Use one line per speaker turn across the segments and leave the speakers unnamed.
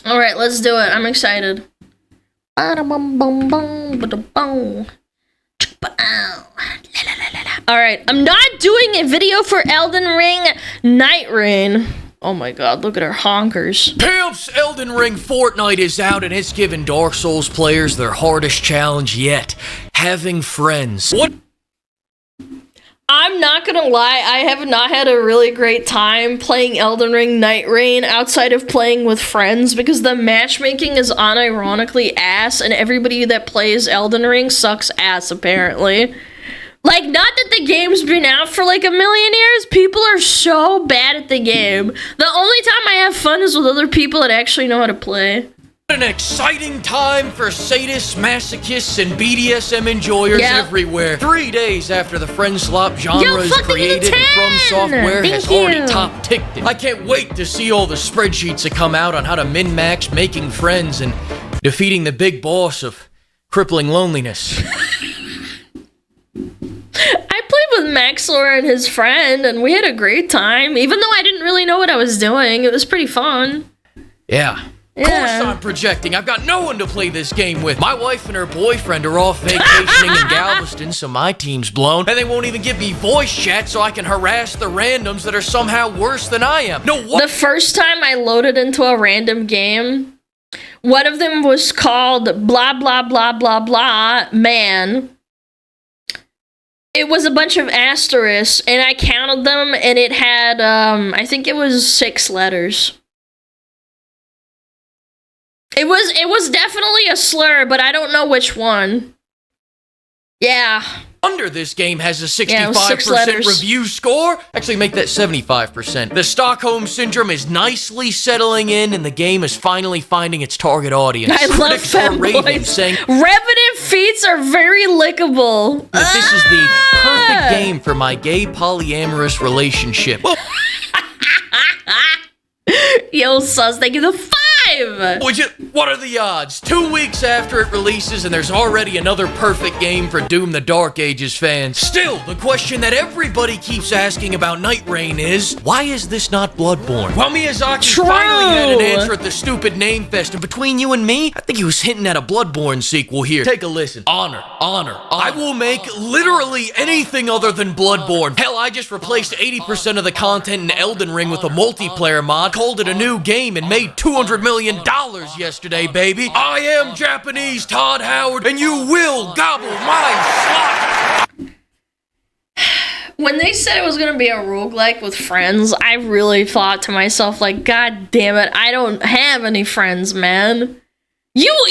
Alright, let's do it. I'm excited. Alright, I'm not doing a video for Elden Ring Nightreign. Oh my god, look at our honkers.
Pimps! Elden Ring Fortnite is out and it's given Dark Souls players their hardest challenge yet. Having friends. What?
I'm not gonna lie, I have not had a really great time playing Elden Ring Nightreign outside of playing with friends because the matchmaking is unironically ass and everybody that plays Elden Ring sucks ass apparently. Like, not that the game's been out for like a million years, people are so bad at the game. The only time I have fun is with other people that actually know how to play.
An exciting time for sadists, masochists, and BDSM enjoyers everywhere. 3 days after the friend slop genre is created and From Software has already top-ticked it. I can't wait to see all the spreadsheets that come out on how to min-max making friends and defeating the big boss of crippling loneliness.
I played with Maxlor and his friend, and we had a great time, even though I didn't really know what I was doing. It was pretty fun.
Yeah. Of course I'm projecting. I've got no one to play this game with. My wife and her boyfriend are off vacationing in Galveston, so my team's blown. And they won't even give me voice chat so I can harass the randoms that are somehow worse than I am. No, what?
The first time I loaded into a random game, one of them was called blah, blah, blah, blah, blah, man. It was a bunch of asterisks, and I counted them, and it had, I think it was 6 letters. It was definitely a slur, but I don't know which one. Yeah.
Wonder this game has a 65% review score. Actually, make that 75%. The Stockholm Syndrome is nicely settling in, and the game is finally finding its target audience.
I love fanboys.
Saying
Revenant feats are very lickable.
That this is the perfect game for my gay polyamorous relationship.
Yo, sus, thank you the 5.
What are the odds? 2 weeks after it releases and there's already another perfect game for Doom the Dark Ages fans. Still, the question that everybody keeps asking about Nightreign is, why is this not Bloodborne? Well, Miyazaki finally had an answer at the stupid name fest, and between you and me, I think he was hinting at a Bloodborne sequel here. Take a listen. Honor. I will make literally anything other than Bloodborne. Hell, I just replaced 80% of the content in Elden Ring with a multiplayer mod, called it a new game, and made $200 million yesterday, baby. I am Japanese Todd Howard, and you will gobble my slot.
When they said it was gonna be a roguelike with friends, I really thought to myself, like, God damn it, I don't have any friends, man. You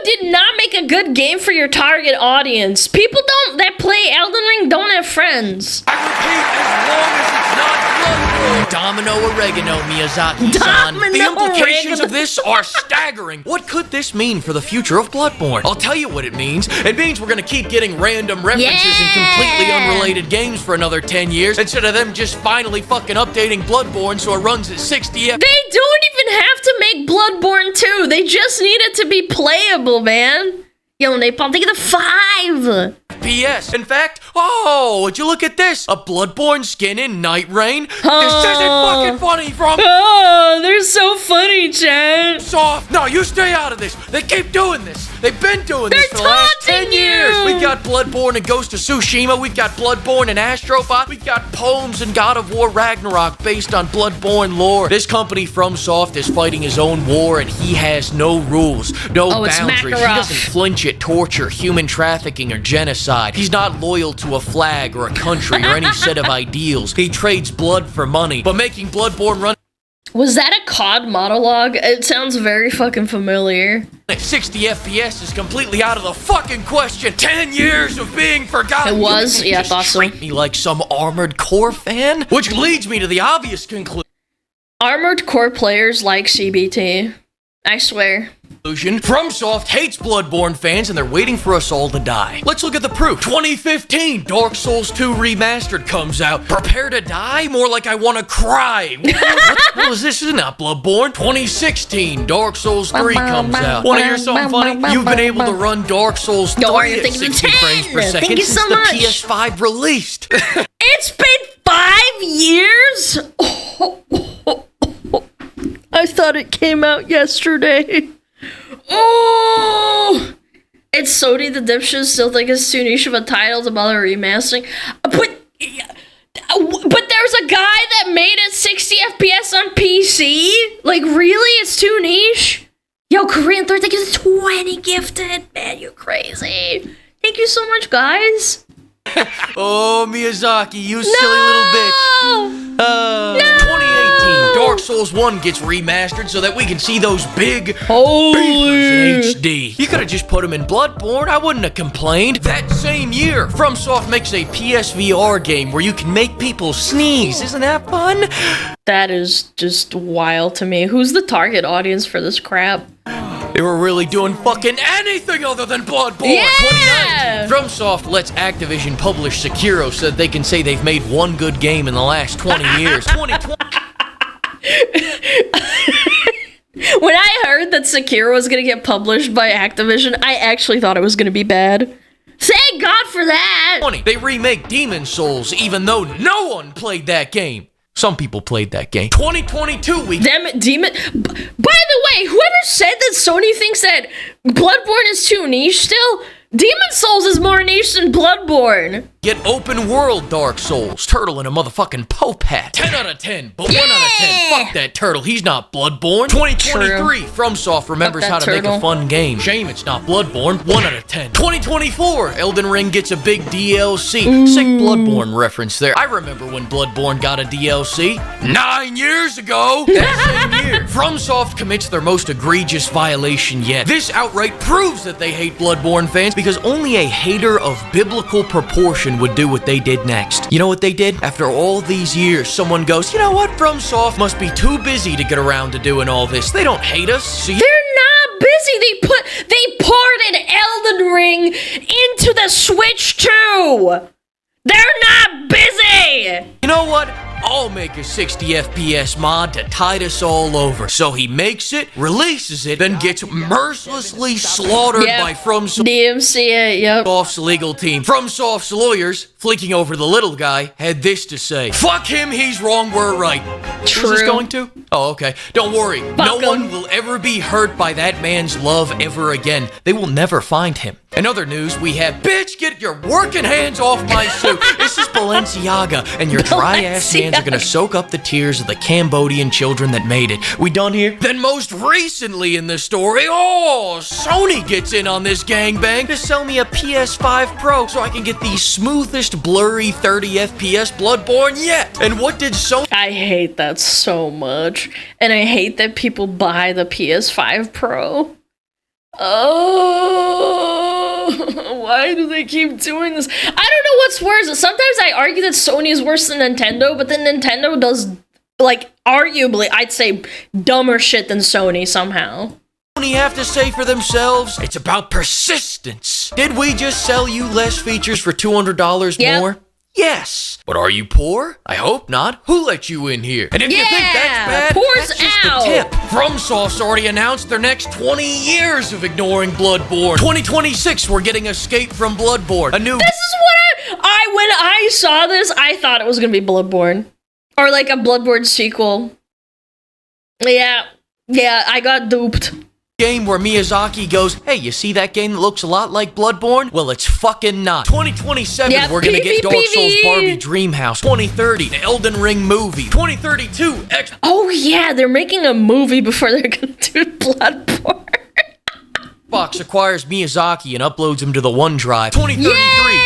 did not make a good game for your target audience. People that play Elden Ring don't have friends.
I repeat, as long as it's not Bloodborne. Domino oregano, Miyazaki-san. The implications of this are staggering. What could this mean for the future of Bloodborne? I'll tell you what it means. It means we're gonna keep getting random references in completely unrelated games for another 10 years, instead of them just finally fucking updating Bloodborne so it runs at 60 FPS.
They don't even have to make Bloodborne 2. They just need it to be playable, man. Yo, Napalm, think of the 5.
P.S. In fact, would you look at this? A Bloodborne skin in Nightreign? This isn't fucking funny from...
Oh, they're so funny, Chad.
Soft. No, you stay out of this. They keep doing this. They've been doing this for the last 10 years. We got Bloodborne and Ghost of Tsushima. We've got Bloodborne and Astrobot. We've got poems and God of War Ragnarok based on Bloodborne lore. This company, FromSoft, is fighting his own war, and he has no rules, no boundaries. He doesn't flinch at torture, human trafficking, or genocide. He's not loyal to a flag or a country or any set of ideals. He trades blood for money, but making Bloodborne run...
Was that a COD monologue? It sounds very fucking familiar.
At 60 FPS is completely out of the fucking question. 10 years of being forgotten.
It was? Yeah, I thought so.
Treat me like some Armored Core fan? Which leads me to the obvious conclusion.
Armored Core players like CBT. I swear.
FromSoft hates Bloodborne fans and they're waiting for us all to die. Let's look at the proof. 2015, Dark Souls 2 Remastered comes out. Prepare to die? More like I want to cry. What was this? This is not Bloodborne. 2016, Dark Souls 3 comes out. Want to hear something funny? You've been able to run Dark Souls 3 at 60 frames per second since the PS5 released.
It's been 5 years? I thought it came out yesterday. Oh! It's Sony the dipshits still think it's too niche of a title to bother remastering. But there's a guy that made it 60 FPS on PC? Like, really? It's too niche? Yo, Korean Third, thank you 20 gifted. Man, you crazy. Thank you so much, guys.
Oh, Miyazaki, you silly little bitch.
No!
2018, Dark Souls 1 gets remastered so that we can see those big
Holy
beefers in HD. You could have just put them in Bloodborne, I wouldn't have complained. That same year, FromSoft makes a PSVR game where you can make people sneeze. Isn't that fun?
That is just wild to me. Who's the target audience for this crap?
They were really doing fucking anything other than Bloodborne.
Yeah!
2019, FromSoft lets Activision publish Sekiro so that they can say they've made one good game in the last 20 years. 2020.
When I heard that Sekiro was gonna get published by Activision, I actually thought it was gonna be bad. Thank God for that!
They remake Demon Souls even though no one played that game. Some people played that game. 2022 week.
Damn it, Demon. By the way, whoever said that Sony thinks that Bloodborne is too niche still, Demon Souls is more niche than Bloodborne.
Get open world Dark Souls. Turtle in a motherfucking Pope hat. 10 out of 10, but 1 out of 10. Fuck that turtle, he's not Bloodborne. 2023, FromSoft remembers how to make a fun game. Shame it's not Bloodborne. 1 out of 10. 2024, Elden Ring gets a big DLC. Sick Bloodborne reference there. I remember when Bloodborne got a DLC. 9 years ago. That same year, FromSoft commits their most egregious violation yet. This outright proves that they hate Bloodborne fans because only a hater of biblical proportion would do what they did next. You know what they did? After all these years, someone goes, you know what? FromSoft must be too busy to get around to doing all this. They don't hate us. So
They're not busy. They ported Elden Ring into the Switch too. They're not busy.
you know what? I'll make a 60 FPS mod to tide us all over. So he makes it, releases it, then gets mercilessly slaughtered by FromSoft.
DMCA, yep.
FromSoft's legal team. FromSoft's lawyers, fleeking over the little guy, had this to say. Fuck him, he's wrong, we're right.
True.
Who's this going to? Oh, okay. Don't worry. No one will ever be hurt by that man's love ever again. They will never find him. In other news, we have, bitch, get your working hands off my suit. This is Balenciaga, and your dry-ass hands are gonna soak up the tears of the Cambodian children that made it. We done here? Then most recently in the story, Sony gets in on this gangbang to sell me a PS5 Pro so I can get the smoothest, blurry 30 FPS Bloodborne yet. And what did Sony...
I hate that so much. And I hate that people buy the PS5 Pro. Oh, why do they keep doing this? I don't know what's worse. Sometimes I argue that Sony is worse than Nintendo, but then Nintendo does, like, arguably, I'd say, dumber shit than Sony somehow.
Have to say for themselves, it's about persistence. Did we just sell you less features for $200 more? Yes. But are you poor? I hope not. Who let you in here? And if you think that's bad, that's just the tip. FromSoft's already announced their next 20 years of ignoring Bloodborne. 2026, we're getting Escape from Bloodborne. A new...
This is what when I saw this, I thought it was gonna be Bloodborne. Or like a Bloodborne sequel. Yeah, I got duped.
Game where Miyazaki goes, hey, you see that game that looks a lot like Bloodborne? Well, it's fucking not. 2027, we're gonna get Dark Souls Barbie Dreamhouse. 2030, the Elden Ring movie. 2032,
oh yeah, they're making a movie before they're gonna do Bloodborne.
Xbox acquires Miyazaki and uploads him to the OneDrive. 2033,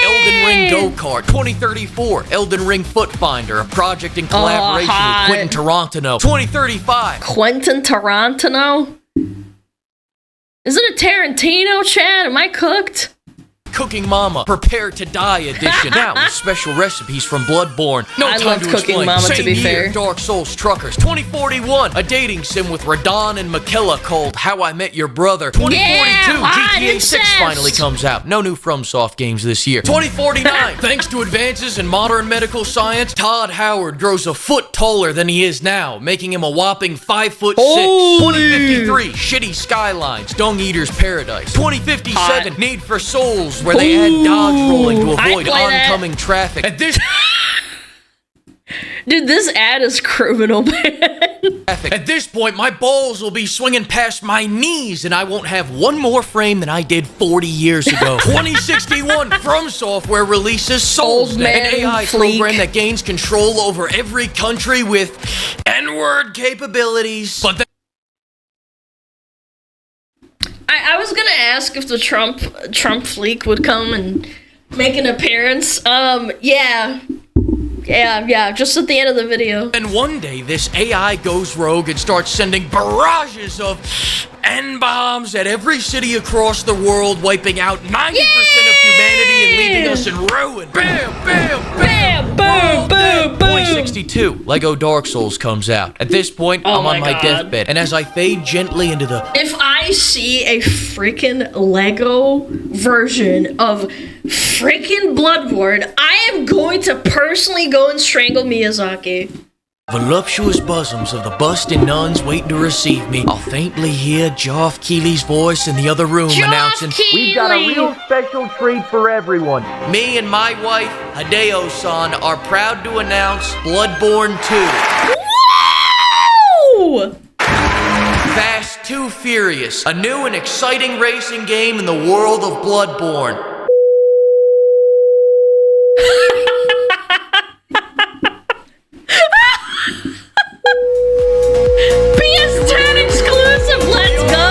Elden Ring Go-Kart. 2034, Elden Ring Foot Finder, a project in collaboration with Quentin Tarantino. 2035,
Quentin Tarantino? Is it a Tarantino, Chad? Am I cooked?
Cooking Mama, Prepare to Die edition. Now with special recipes from Bloodborne. No
I
time
loved
to
Cooking
explain.
Mama,
Same
to be
year,
fair.
Dark Souls Truckers. 2041, a dating sim with Radon and Mikella called How I Met Your Brother. 2042,
hot
GTA 6
incest.
finally comes out. No new FromSoft games this year. 2049, thanks to advances in modern medical science, Todd Howard grows a foot taller than he is now, making him a whopping 5'6".
Holy.
2053, Shitty Skylines, Dung Eater's Paradise. 2057,
Hot.
Need for Souls, where they add dodge rolling to
I'd
avoid
play that.
oncoming traffic. At this
Dude, this ad is criminal, man.
At this point, my balls will be swinging past my knees, and I won't have one more frame than I did 40 years ago. 2061, From Software releases Souls,
Old
an
man
AI
Fleek.
program that gains control over every country with N-word capabilities. But
I was gonna ask if the Trump Fleek would come and make an appearance. Yeah, just at the end of the video.
then one day, this AI goes rogue and starts sending barrages of N-bombs at every city across the world, wiping out 90% of humanity and leaving us in ruin. Bam, bam, bam,
Bam, boom, boom, boom.
2062, Lego Dark Souls comes out. At this point,
Oh
I'm on
my
my
God.
deathbed, and as I fade gently into the
If I see a freaking Lego version of freaking Bloodborne, I am going to personally go and strangle Miyazaki.
voluptuous bosoms of the busting nuns waiting to receive me, I'll faintly hear Geoff Keighley's voice in the other room announcing,
We've got a real
special treat for everyone. Me and my wife, Hideo-san, are proud to announce Bloodborne 2.
Woo!
Fast 2 Furious, a new and exciting racing game in the world of Bloodborne.
PS10 exclusive, let's go!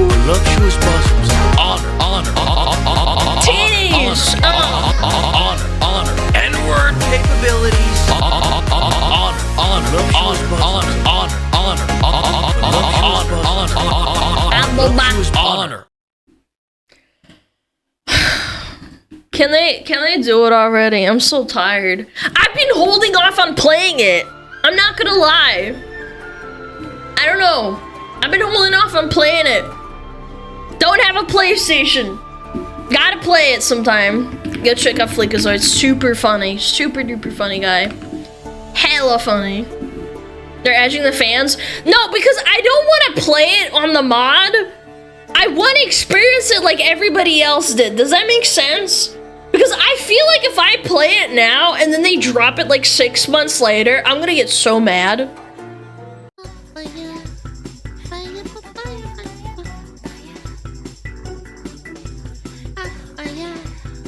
Voluptuous bosoms. Honor.
Titties!
Honor. N-word capabilities. Honor.
Can they do it already? I'm so tired. I've been holding off on playing it. I'm not gonna lie. I don't know. I've been holding off on playing it. Don't have a PlayStation. Gotta play it sometime. Go check out FLEEKAZOID. Super funny. Super duper funny guy. Hella funny. They're edging the fans. No, because I don't want to play it on the mod. I want to experience it like everybody else did. Does that make sense? Because I feel like if I play it now and then they drop it like 6 months later, I'm gonna get so mad.